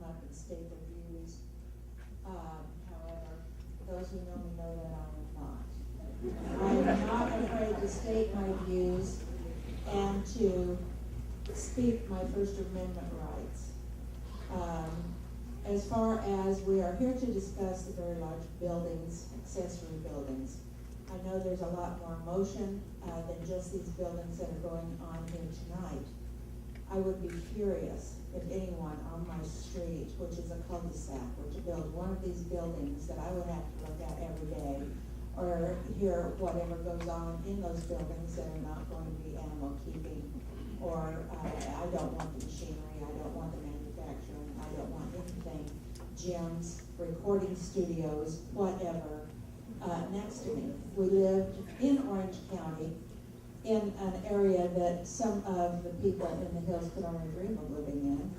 up and state their views. However, those who know me know that I am not. I am not afraid to state my views and to speak my First Amendment rights. As far as we are here to discuss the very large buildings, accessory buildings, I know there's a lot more motion than just these buildings that are going on here tonight. I would be furious if anyone on my street, which is a cul-de-sac, were to build one of these buildings that I would have to look at every day, or hear whatever goes on in those buildings that are not going to be animal keeping, or I don't want the machinery, I don't want the manufacturing, I don't want anything, gyms, recording studios, whatever, next to me. We lived in Orange County in an area that some of the people in the hills could only dream of living in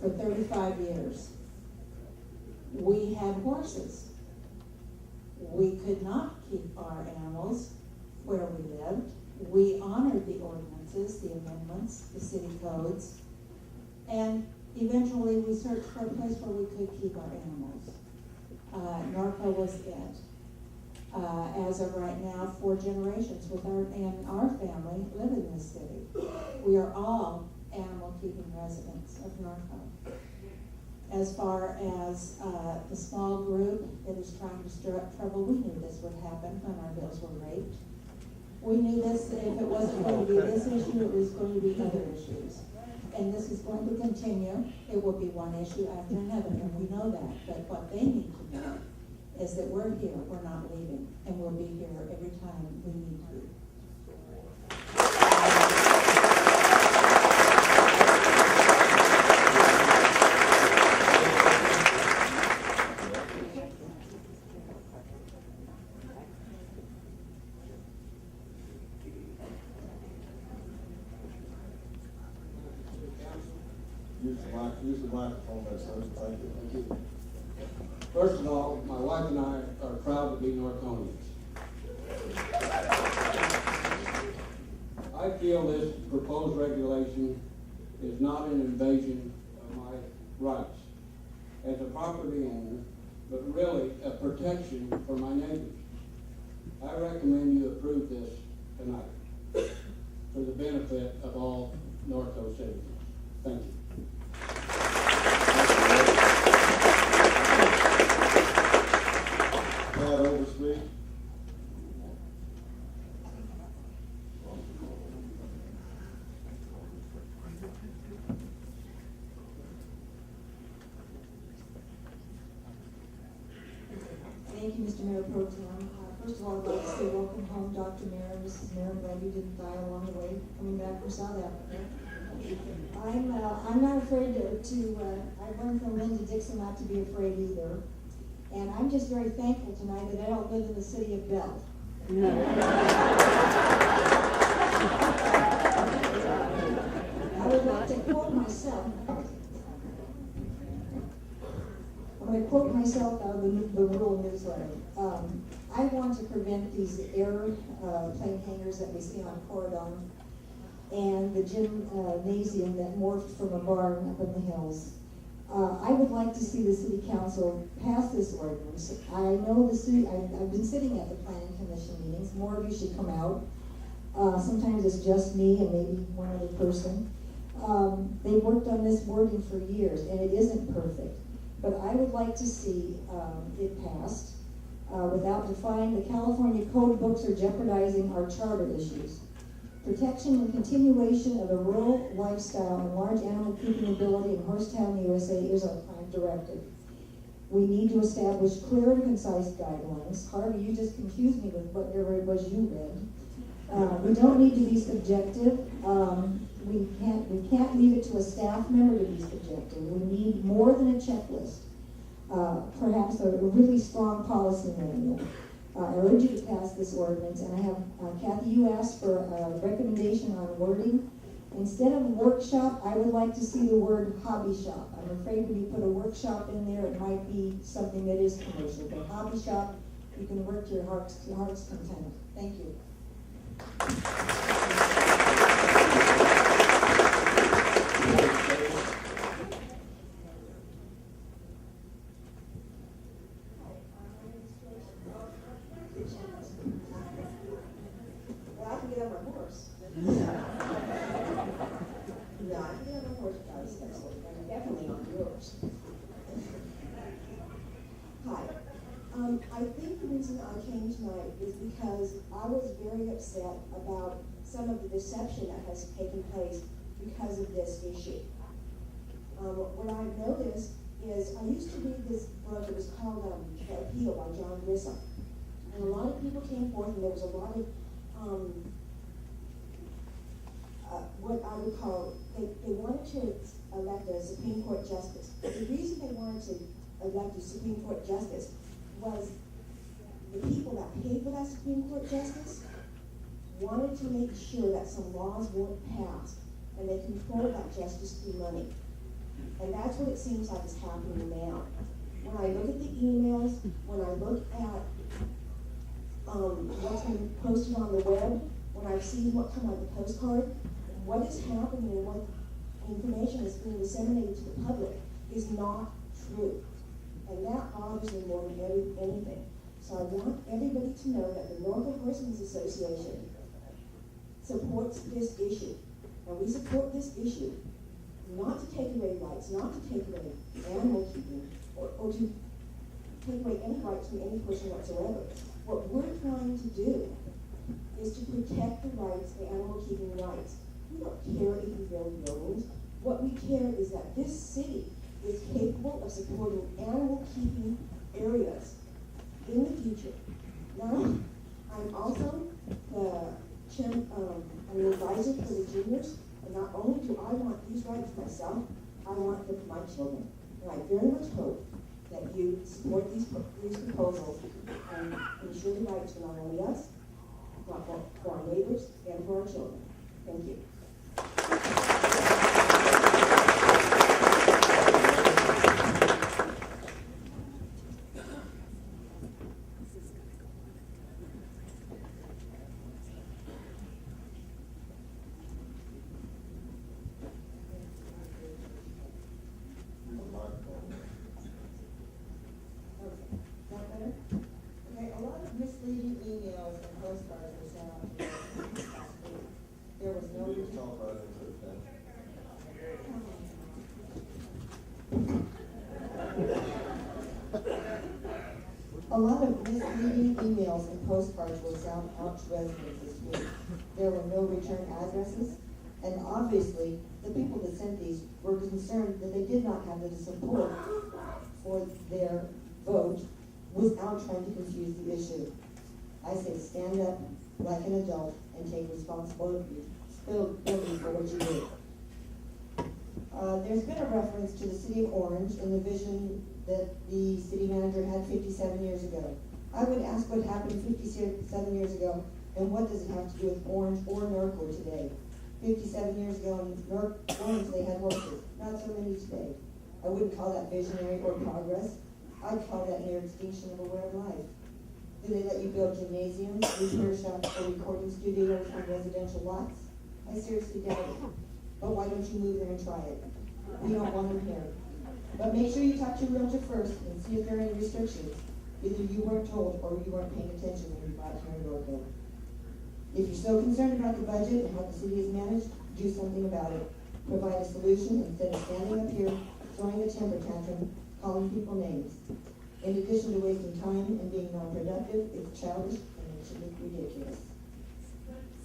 for 35 years. We had horses. We could not keep our animals where we lived. We honored the ordinances, the amendments, the city codes, and eventually we searched for a place where we could keep our animals. Norco was it. As of right now, 4 generations in our family live in this city. We are all animal keeping residents of Norco. As far as the small group that is trying to stir up trouble, we knew this would happen when our bills were raped. We knew this, if it wasn't going to be this issue, it was going to be other issues. And this is going to continue. It will be one issue after another, and we know that. But what they need to know is that we're here, we're not leaving, and we'll be here every time we need to. Use the microphone there, sir. Thank you. First of all, my wife and I are proud to be Norconians. I feel this proposed regulation is not an invasion of my rights as a property owner, but really a protection for my neighbors. I recommend you approve this tonight for the benefit of all Norco citizens. Thank you. Overspeak. Thank you, Mr. Mayor Pro Tem. First of all, I'd like to say welcome home, Dr. Mayor and Mrs. Mayor. I'm glad you didn't die along the way coming back from South Africa. I'm not afraid to I've learned from Linda Dixon not to be afraid either. And I'm just very thankful tonight that I don't live in the city of Bell. I would like to quote myself. I'm going to quote myself out of the rural newsletter. I want to prevent these airplane hangars that we see on Corridon and the gymnasium that morphed from a barn up in the hills. I would like to see the city council pass this ordinance. I know the city, I've been sitting at the planning commission meetings. More of you should come out. Sometimes it's just me and maybe one other person. They've worked on this wording for years, and it isn't perfect. But I would like to see it passed without defying the California code books or jeopardizing our charter issues. Protection and continuation of a rural lifestyle and large animal keeping ability in Horsetown, USA is our prime directive. We need to establish clear and concise guidelines. Harvey, you just confused me with whatever it was you read. We don't need to be subjective. We can't leave it to a staff member to be subjective. We need more than a checklist. Perhaps a really strong policy manual. I urge you to pass this ordinance, and I have, Kathy, you asked for a recommendation on wording. Instead of workshop, I would like to see the word hobby shop. I'm afraid when you put a workshop in there, it might be something that is commercial, but hobby shop, you can work to your heart's content. Thank you. porch especially, and definitely on yours. Hi. I think the reason I came tonight is because I was very upset about some of the deception that has taken place because of this issue. What I've noticed is, I used to read this book, it was called The Appeal by John Grissom. And a lot of people came forth, and there was a lot of, what I would call, they wanted to elect a Supreme Court justice. The reason they wanted to elect a Supreme Court justice was the people that paid for that Supreme Court justice wanted to make sure that some laws weren't passed, and they controlled that justice through money. And that's what it seems like is happening now. When I look at the emails, when I look at what's been posted on the web, when I see what come on the postcard, what is happening and what information is being disseminated to the public is not true. And that bothers me more than anything. So I want everybody to know that the Norco Horsemen's Association supports this issue. And we support this issue not to take away rights, not to take away animal keeping, or to take away any rights from any person whatsoever. What we're trying to do is to protect the rights, the animal keeping rights. We don't care if you build buildings. What we care is that this city is capable of supporting animal keeping areas in the future. Now, I'm also I'm the advisor for the juniors, and not only do I want these rights myself, I want them for my children. And I very much hope that you support these proposals and ensure the rights for not only us, but for our neighbors and for our children. Thank you. Misleading emails and postcards were sent out to us last week. There was no You just talk right into it, then. A lot of misleading emails and postcards were sent out to residents this week. There were no return addresses, and obviously, the people that sent these were concerned that they did not have the support for their vote without trying to confuse the issue. I say stand up like an adult and take responsibility for what you do. There's been a reference to the city of Orange and the vision that the city manager had 57 years ago. I would ask what happened 57 years ago, and what does it have to do with Orange or Norco today? 57 years ago in Orange they had horses, not so many today. I wouldn't call that visionary or progress. I'd call that near extinction of a way of life. Do they let you build gymnasiums, repair shops, or recording studios on residential lots? I seriously doubt it. But why don't you move there and try it? We don't want them here. But make sure you talk to your realtor first and see if there are any restrictions. Either you weren't told or you weren't paying attention when you bought here in Norco. If you're so concerned about the budget and how the city is managed, do something about it. Provide a solution instead of standing up here, throwing a temper tantrum, calling people names. In addition to wasting time and being non-productive, it's childish and it should look ridiculous.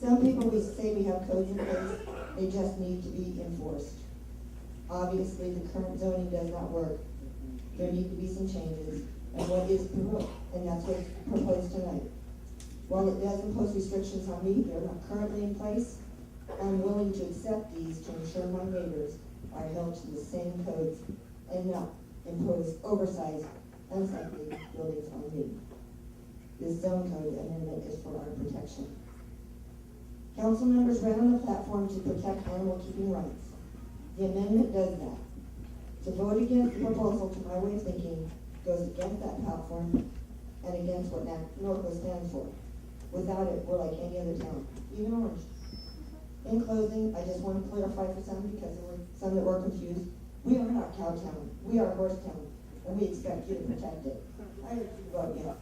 Some people we say we have codes in place, they just need to be enforced. Obviously, the current zoning does not work. There need to be some changes, and what is proposed, and that's what's proposed tonight. While it does impose restrictions on me, they're not currently in place. I'm willing to accept these to ensure my neighbors are held to the same codes and not impose oversized, unsightly buildings on me. This zone code amendment is for our protection. Council members ran on the platform to protect animal keeping rights. The amendment does that. To vote against the proposal, to my way of thinking, goes against that platform and against what Norco stands for. Without it, we're like any other town, even Orange. In closing, I just want to clarify for some, because there were some that were confused. We are not cow town. We are horse town, and we expect you to protect it. I urge you to vote yes.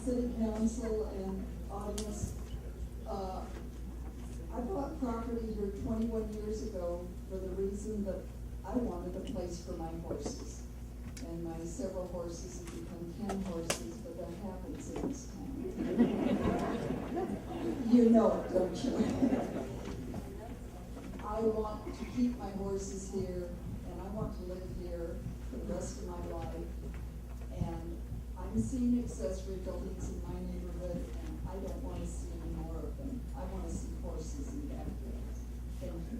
City Council and audience. I bought property here 21 years ago for the reason that I wanted a place for my horses. And my several horses have become 10 horses, but that happens in this town. You know it, don't you? I want to keep my horses here, and I want to live here for the rest of my life. And I'm seeing accessory buildings in my neighborhood, and I don't want to see any more of them. I want to see horses in backyards. Thank you.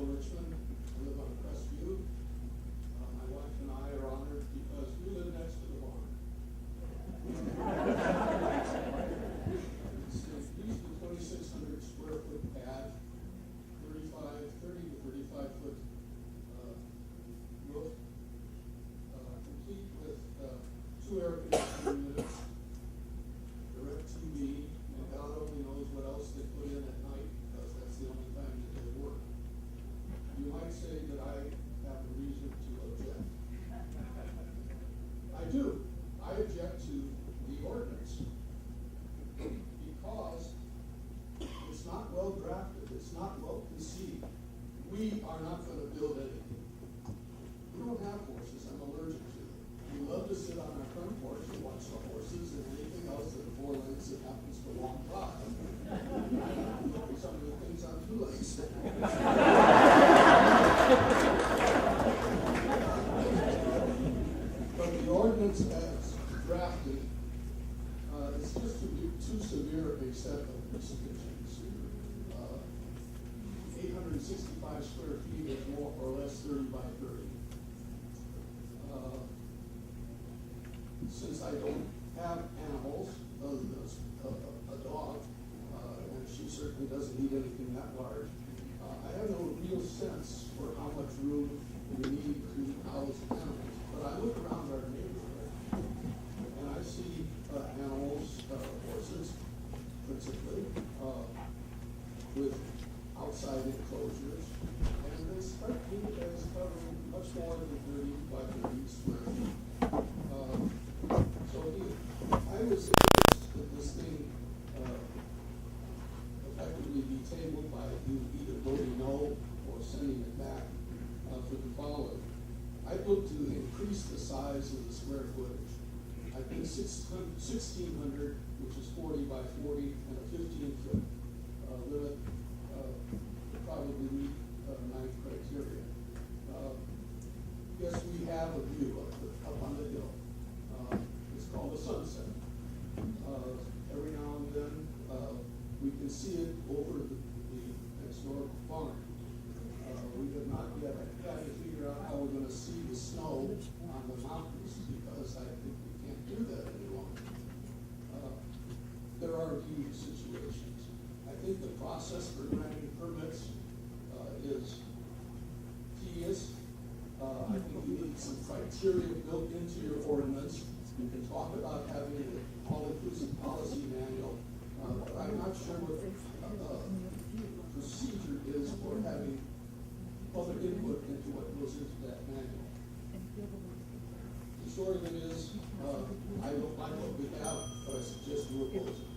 Richmond, I live on Crestview. My wife and I are honored because we live next to the barn. It's used a 2,600 square foot pad, 30 to 35 foot roof, complete with 2 air conditioning units, direct TV, and God only knows what else they put in at night because that's the only time that they work. You might say that I have a reason to object. I do. I object to the ordinance because it's not well drafted, it's not well conceived. We are not going to build anything. We don't have horses, I'm allergic to them. We love to sit on our front porch and watch the horses and anything else that 4 legs that happens to walk by. Some of the things on 2 legs. But the ordinance as drafted is just too severe a set of restrictions. 865 square feet is more or less 30 by 30. Since I don't have animals other than a dog, and she certainly doesn't need anything that large, I have no real sense for how much room we need to house animals. But I look around our neighborhood and I see animals, horses principally, with outside enclosures, and they strike me as covering much more than 30 by 30 square feet. So I would suggest that this thing effectively be tabled by you either voting no or sending it back for the following. I'd look to increase the size of the square footage. I think 1,600, which is 40 by 40, and a 15-foot limit probably meet 9 criteria. Yes, we have a view up on the hill. It's called a sunset. Every now and then, we can see it over the historical farm. We have not yet had to figure out how we're going to see the snow on the mountains because I think we can't do that any longer. There are view situations. I think the process for granting permits is tedious. I think you need some criteria built into your ordinance. You can talk about having an all-inclusive policy manual, but I'm not sure what the procedure is for having public input into what goes into that manual. The short of it is, I don't like what we have, but I suggest you oppose it.